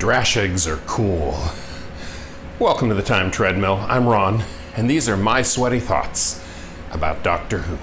Drashigs are cool. Welcome to the Time Treadmill. I'm Ron, and these are my sweaty thoughts about Doctor Who.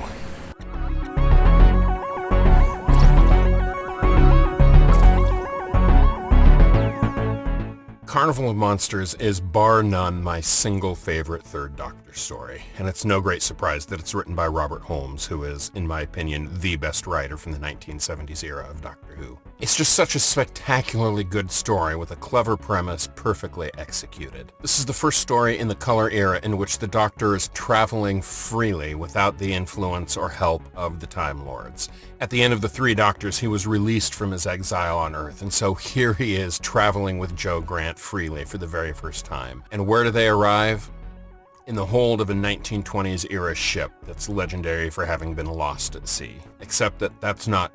Carnival of Monsters is bar none my single favorite Third Doctor story, and it's no great surprise that it's written by Robert Holmes, who is, in my opinion, the best writer from the 1970s era of Doctor Who. It's just such a spectacularly good story with a clever premise perfectly executed. This is the first story in the Colour era in which the Doctor is traveling freely without the influence or help of the Time Lords. At the end of the Three Doctors, he was released from his exile on Earth, and so here he is traveling with Jo Grant freely for the very first time. And where do they arrive? In the hold of a 1920s era ship that's legendary for having been lost at sea. Except that that's not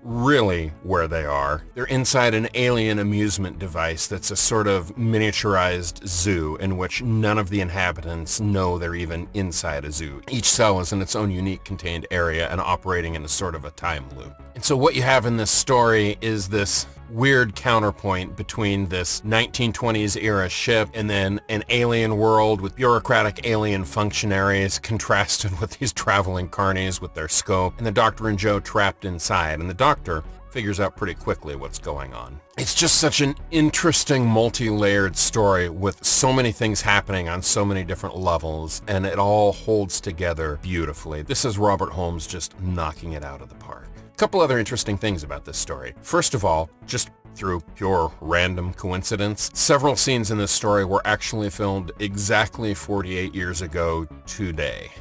really where they are. They're inside an alien amusement device that's a sort of miniaturized zoo in which none of the inhabitants know they're even inside a zoo. Each cell is in its own unique contained area and operating in a sort of a time loop. And so what you have in this story is this weird counterpoint between this 1920s era ship and then an alien world with bureaucratic alien functionaries contrasted with these traveling carnies with their scope, and the Doctor and Jo trapped inside, and the Doctor figures out pretty quickly what's going on. It's just such an interesting multi-layered story with so many things happening on so many different levels, and it all holds together beautifully. This is Robert Holmes just knocking it out of the park. A couple other interesting things about this story. First of all, just through pure random coincidence, several scenes in this story were actually filmed exactly 48 years ago today.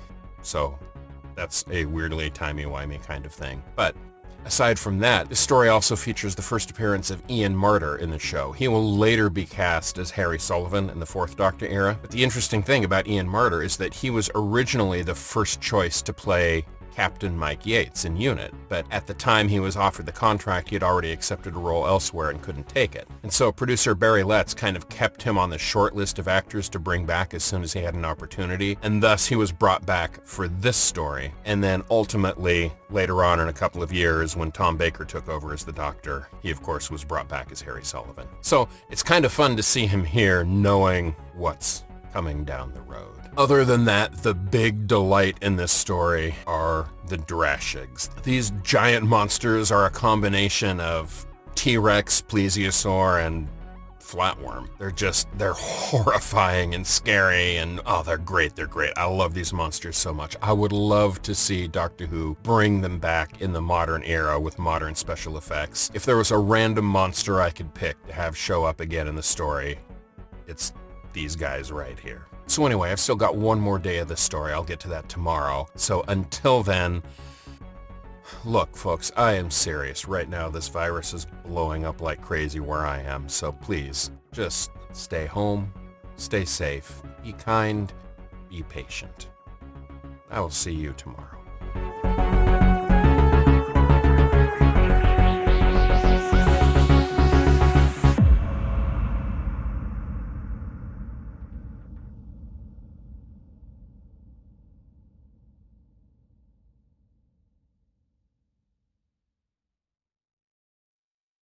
So that's a weirdly timey-wimey kind of thing. But aside from that, this story also features the first appearance of Ian Marter in the show. He will later be cast as Harry Sullivan in the Fourth Doctor era. But the interesting thing about Ian Marter is that he was originally the first choice to play Captain Mike Yates in Unit, but at the time he was offered the contract, he had already accepted a role elsewhere and couldn't take it. And so producer Barry Letts kind of kept him on the short list of actors to bring back as soon as he had an opportunity, and thus he was brought back for this story. And then ultimately, later on in a couple of years, when Tom Baker took over as the Doctor, he of course was brought back as Harry Sullivan. So it's kind of fun to see him here knowing what's coming down the road. Other than that, the big delight in this story are the Drashigs. These giant monsters are a combination of T-Rex, plesiosaur, and flatworm. They're horrifying and scary, and they're great. I love these monsters so much. I would love to see Doctor Who bring them back in the modern era with modern special effects. If there was a random monster I could pick to have show up again in the story, it's these guys right here. So anyway, I've still got one more day of this story. I'll get to that tomorrow. So until then, look, folks, I am serious. Right now, this virus is blowing up like crazy where I am. So please, just stay home, stay safe, be kind, be patient. I will see you tomorrow.